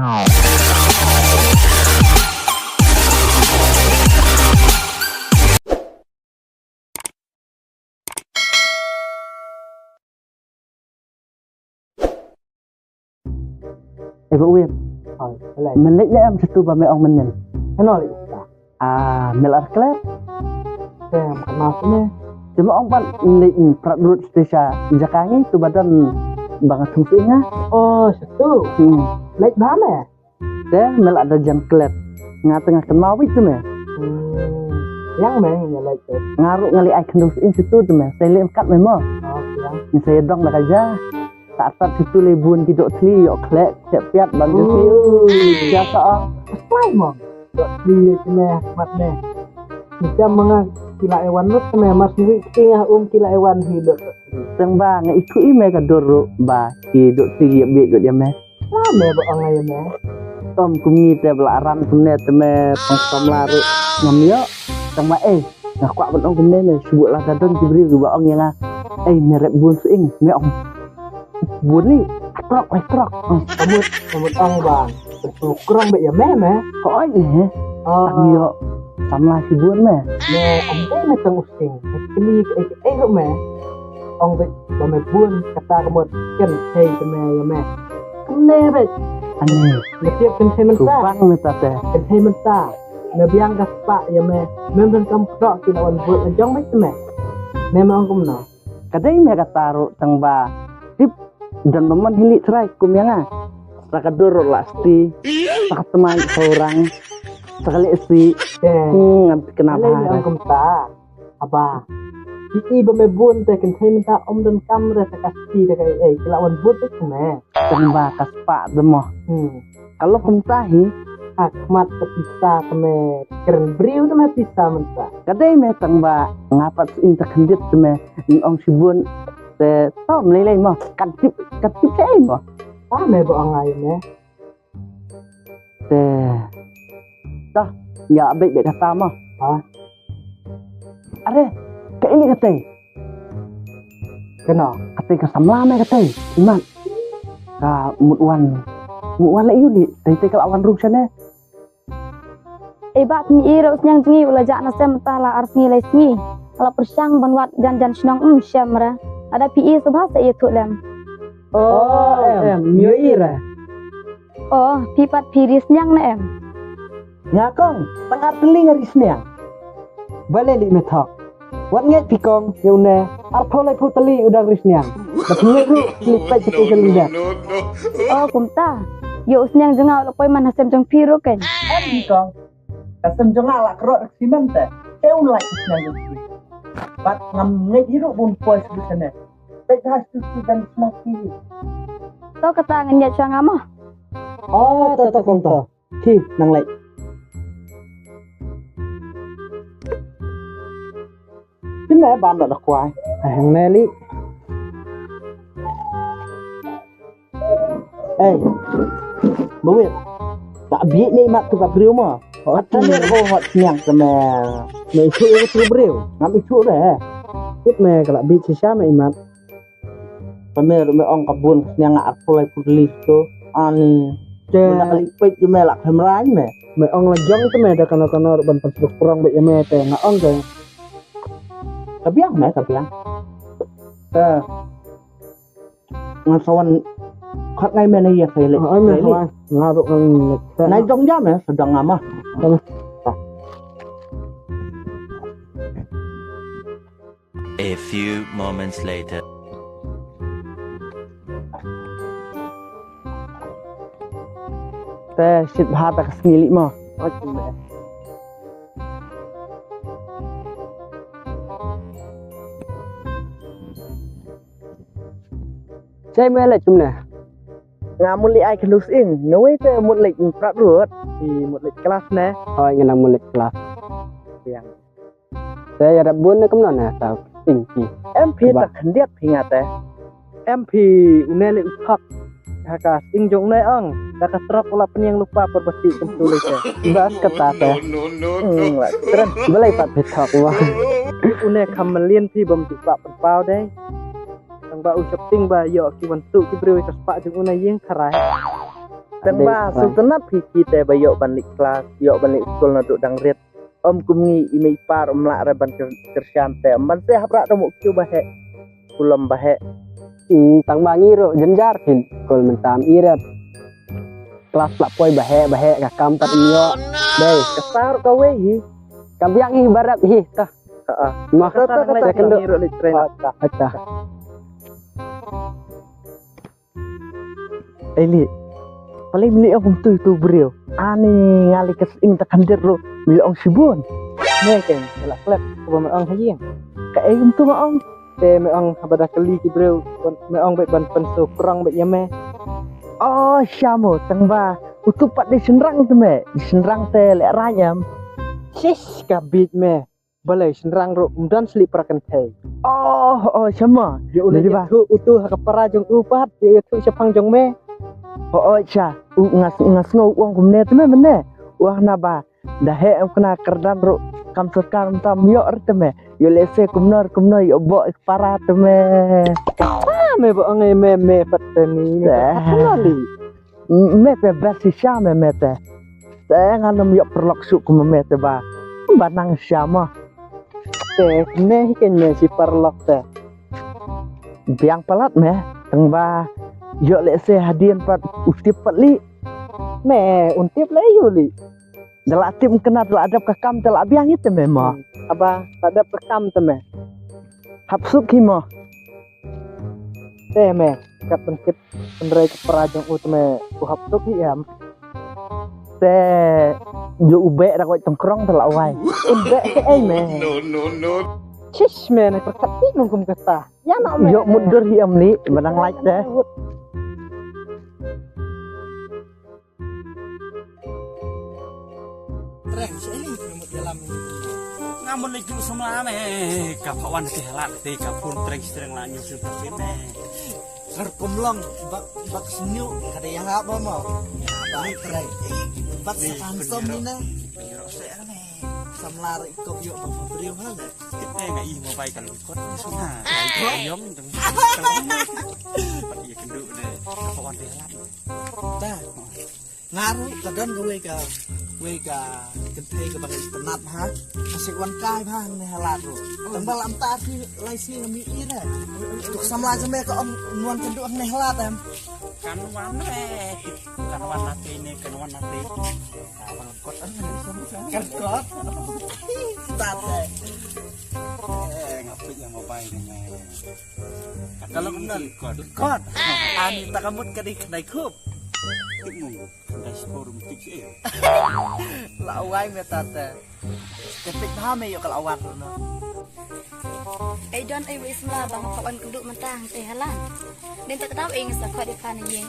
Bác Uyên, mình lấy em satu ba mấy ông mình nhìn. Kenal ya? Melar klet. Saya kenal sini. Cuma ông pan lấy pradut stesa jakangi tu badan banget sungsinya. Oh, situ. Lek mana ya? Deh, mel ada jam klet. Tengah kenal itu meh. Yang mana yang lek itu? Ngaruh ngali ai kendus in situ tu meh. Saya lihat kat memang. Oh, yang. Yang saya dong dah aja. Saat situ lebun kita tli yok klet piat bang jesi. Biasa ah. Slide mong. Di sini mat nih. Jika mengang kila ewan nut me mas ni tingah kila ewan hidup. Teng ba ngai iku i me ka doro ba hidup tiga bi dia meh. Lama ba angai me. Tom kungi te belaran kumne te me pangkom laru ngamyo teng ma nah kwak ben ong kumne me subuk la kadon diberi ba ong yang merek bun suing me ong bun ni trok kamu ong bang kurang be ya me kok ai ni yo samla si bun me ong me teng using kini ro me ong be ba me bun kata kamu ken hei te me ya me kumne be aneh netiap kentai mentah kupang minta teh kentai mentah nabiang kaspa ya me memang kamu tok kina wan buat jong me me memang kamu no kadai me kataru teng ba tip dan meman hili cerai kum yang sakador lasti saketemai orang sekali isi kenapa yang kamu tak apa Iki bamebun teh kentai mentah om dan kamera sekasi dekai kilawan buat itu me tembak kaspa demoh kalau kumtahi akmat terpisah teme keren beriu teme pisah mentah kadai me tembak ngapat inta kendit teme ong sibun te tom lelai mah katip saya mah me bo angai me te dah ya baik kata mah are kaili katay kena katay kasamla me katay iman ka muwan la yuli tay kalawan rum sana bat mi iro nyang jengi ula jak na sem tala arsengi lai sengi ala persyang banwat jan senong syamra ada pi subha sa itu lem mio ira pipat piris nyang na ngakong tengah teling arisnya baleli metok wat ngai pikong yune artolai putali udang risnya tapi ru lipat cepat jelinda kumta yo usnyang jenga ula poi man hasem jong piro ken pikong kasem jong ala krok simen te eu lai isnya bat ngam ngai hiru pun poi sana baik has tu dan semaki to kata ngenya chang amah to kong to hi nang lai mẹ bạn đã được quay hàng Nelly bố biết đã biết này mặt từ gặp riêu mà họ thân này họ nhàng cho mẹ mẹ chua riêu ngắm bị chua đấy biết mẹ kalau bị sisa mẹ mat mẹ ông gặp buồn nhàng ngạt phơi putli itu ani nak lipik cho mẹ lạc thêm rái mẹ ông là giống cái mẹ đã kana ban pasuk kurang be mẹ teh na ông teh kabiang ngasawan khot ngai men ya kele ngaruh nai dong jam ya sedang ngama A few moments later teh sit hata kesngili mah Saya mele cumna. Ngamun li ai kendus ing, nawe te mut lek prat ruot di mut lek kelas ne. Oh ngena mut lek kelas. Yang. Saya ada bun ne kemna ne tau tinggi. MP tak hendiat hingat teh. MP unele utak. Haka sing jong ne ang. Daka trok ula pen yang lupa perbesi kemtulis ya. Bas kata teh. Keren belai pat betok wah. Une kamelian ti bom tupak penpau deh. Tang ba usap ting ba yo ki wantu ki brewe kaspa jung una yeng karai Tengba sultanat kita bayok balik kelas, yok balik sekolah naduk dang red. Kumngi imi par lak reban kersian te. Man se haprak domuk kiu bahe. Kulam bahe. Tang bangi ro jenjar kin kol mentam irat. Kelas lak poi bahe kakam pat mio. Dei, kesar kawe hi. Kampiang ibarat hi tah. Heeh. Maka Kata kendo. ngiro li tren. Acah. Eli. Paling beli aku tu beliau. Ani ngali kesing takandir ro beli ong sibun. Meken la klep ko me ong hayeng. Ka egum tu ma ong. Te me ong habada kali ki bro. Me ong bet ban pensu kurang bet yame. Oh, syamo tengba. Utupat di senrang tu me. Di senrang te lek rayam. Sis ka bit me. Balai senrang ro umdan sli prakan thai. Oh, syama. Yo ulah Jadi, Bah. tu utuh ka para jong upat yo tu sepang jong me. Oh, cha. Ngas ngau uang kumne tu me mene. Uang naba. Dah he am kena kerdan ro. Kam sekar tam yo tu me. Yo lese kumnor yo bo para tu me. Me bo ong me pateni. Kali. Me te besi syame me te. Te nganam yo perlok su kum me te ba. Banang syama. Te ne ken me si parlok te. Biang pelat me. Tengba. Yo lese hadian pat ustip pat li. Me untip le yo li. Dalak tim kena dalak adab kakam dalak biang itu me mo. Aba ada pekam te me. Hapsuk himo. Te me kat penkip penderai ke para jong ut me uhap tu ki am. Te yo ube dak wai tongkrong dalak wai. Unde ke ai me. No. Cis me ne perkat ti nungkum kata. Ya nak me. Yo mundur hi am li badang like te. Reng sini memut dalam Ngamun lagi semua me kapawan ke halat te kapun treng la nyusul terpene. Serpum long bak senyu kada yang apa mau. Bak treng. Bak sansom ni na. Piro se ane. Samlar ikop yuk bak beriu hal na. Kita enggak ih mau baik kalau ikut semua. Ayom teng. Iya kenduk deh kapawan te halat. Ta. Ngaru kadon we ka kenthe ka bang tenat ha. Asik wan kai ha ne halat ro. Tembal am ta si lai si mi ira. Tuk samla jeme ka om nuan kenduk ne halat em. Kanuan nate ini kanuan nate. Abang kot Kan kot. Ta te. Ngapit yang mau baik ini. Kalau benar kot. Ani tak kamut kadi kedai kup. Tikmu dah forum tik sih. Lawai me tata. Kepik bahame yo kalau awan no. Ai don ai wis mala bang kawan kenduk mentang teh halan. Den tak tahu ing sa khot ikan yeng.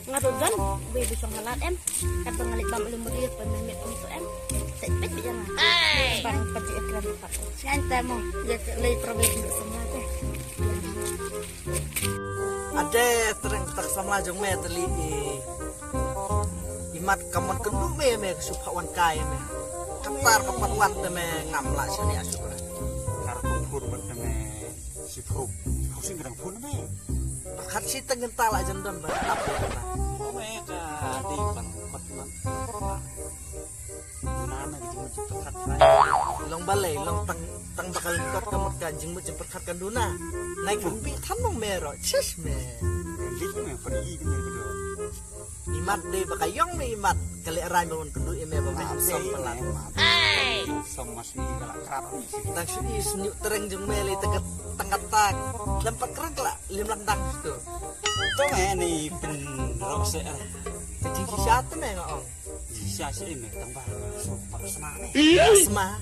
Ngadu don we bisong halan em. Kata ngalik bang ulum dia penemit untuk em. Tak pet jangan. Bang pati iklan pak. Sian temo ya lei problem semua teh. Ada tereng tak sama jong me teli imat kaman kendu me supawan kai me katar kapan te me ngamla sini asuk lah Kar kumpul bertemu si Prup. Kau sih gerang pun me. kat si tengen tala jendon ba apa Oh mereka di bangkot man. Nana gitu macam terkat saya. long balai long tang bakal kot kamot kanjing mo jemperkat kanduna naik rumpi tanong mero cis me Gitu me pergi gitu berdua. imat de bakayong me imat kali arai bangun kendu ime ba me som pelat Sama si galak kerap sih. tang si isnyu tereng jeng meli teget tengkat tak lempat kerang lah limlang tang itu Tuh nih pen rose kecing si satu me ngong Sia sih ini tambah super senang. Asma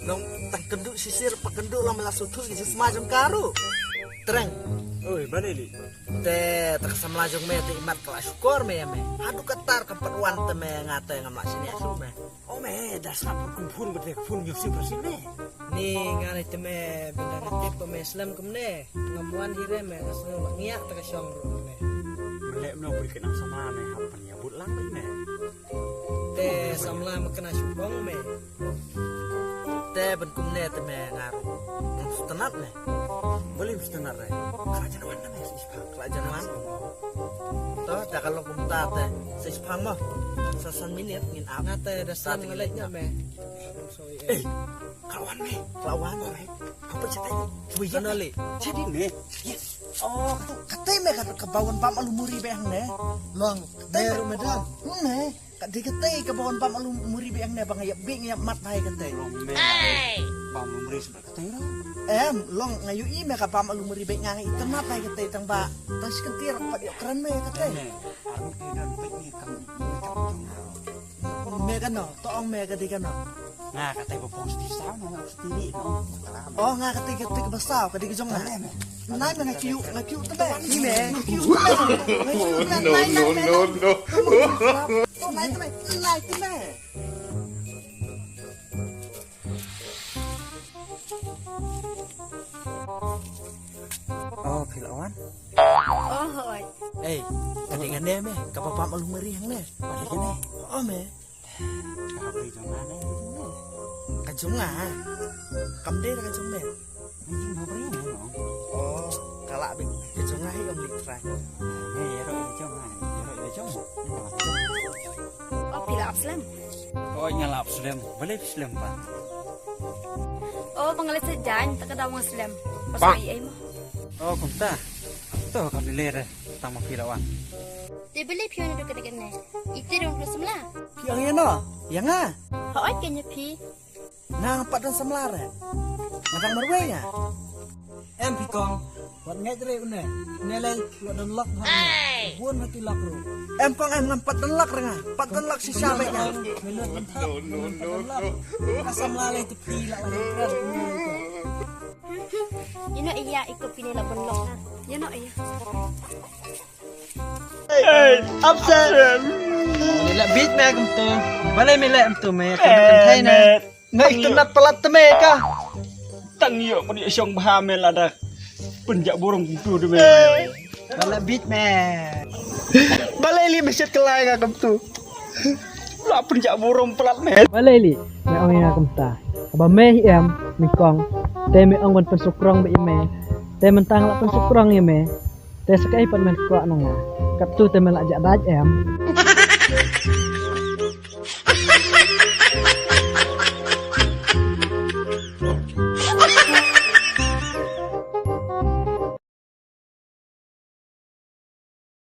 dong tang kenduk sisir pakenduk lang melasutu si semacam karu tereng Oi balik li. te tak samlajong me te imat kelas syukur me aduh ketar keperluan te me ngate ngamak sini asu me Oh me dasar kumpul berdek pun nyusi bersih me. Ni ngani te me benda ngati pe me Islam kemne. Ngamuan hire me asno ngiak ta kasyong ro me. Melek no beri kena sama me apa nyambut lang me. Te samla makena syukong me. te ben kumne te me ngaru tenat nih. Boleh bisa tenat nih. Kerajaan mana nih si Ispang? Kerajaan mana? Toh, dah kalau kumta teh si Ispang mah sasan minit ngin apa? Nate dasar ngeleknya me. Kawan nih, kawan nih. Apa ceritanya? Coba Ano li? Jadi nih. Oh, katanya me kata kebawan pam alumuri beang nih. Long, meru medan. Nih, di katanya kebawan pam alumuri beang nih bang ya bing ya mat hai katanya. Bang memberi sebelah ketengah. Long ngayu i me kapam alumuri beang ngai itu mat hai katanya tang ba. Tas kentir apa dia keren me katanya. Aku tidak pengen kamu. Me kan no, toong me kadi kan no. Nah, katanya bopong di sana, sendiri no. Oh, nga kati basaw, kadi ka jong na. Nay me ngakiu tebe. Ni me, ngakiu tebe. No. Nay tebe. Oh, Pilawan. Oh, hoy. Kadi nga ne me, kapapam alumuri hang ne. Balik ini. Oh me, Kabri jangan mana. ka jong nga. Kamde ka jong me. Mungkin kabri ini no. Oh, kala bi ka jong nga hi om litrai. Ya roi jangan. Ya roi jangan. Oh, pila abslam. Oh, nyalap Islam. Boleh Islam Pak. Oh, pangalit sa dyan, takadaw ng slam. Pasay ay mo. Oh, kumta. Tuh kami lere tama Pilawan. Di beli piyo na duka na. Itirong ko semla. Yang ya no, yang nga. Hoy, kanya pi. Nang pat dan semlare. Matang marwe nga. Pikong. Wat ngai tere une. Nelel lo dan lok ha. Buon hati lok ro. Pang ngampat dan lak nga. Pat dan lak si sabe nga. Menurut mentap. No. Asam lale tu pila lagi keren. Yun o iya, ikaw pinila bunlok na. Yun o iya. Nila beat me agam to. Balay me lem to me. Kan thay na. Ngai tunat pelat te me ka. Tang yo pun isyong bahamel ada penjak burung tu demi. Balay beat me. Balay li meset kelai agam to. Lah penjak burung pelat me. Balay li. Me ong yang agam ta. Aba me em mikong. Te me ong wan pensukrong be me. Te mentang la pensukrong ye me. Te sakai pan men kwa nang. Kap tu te me la jak daj em.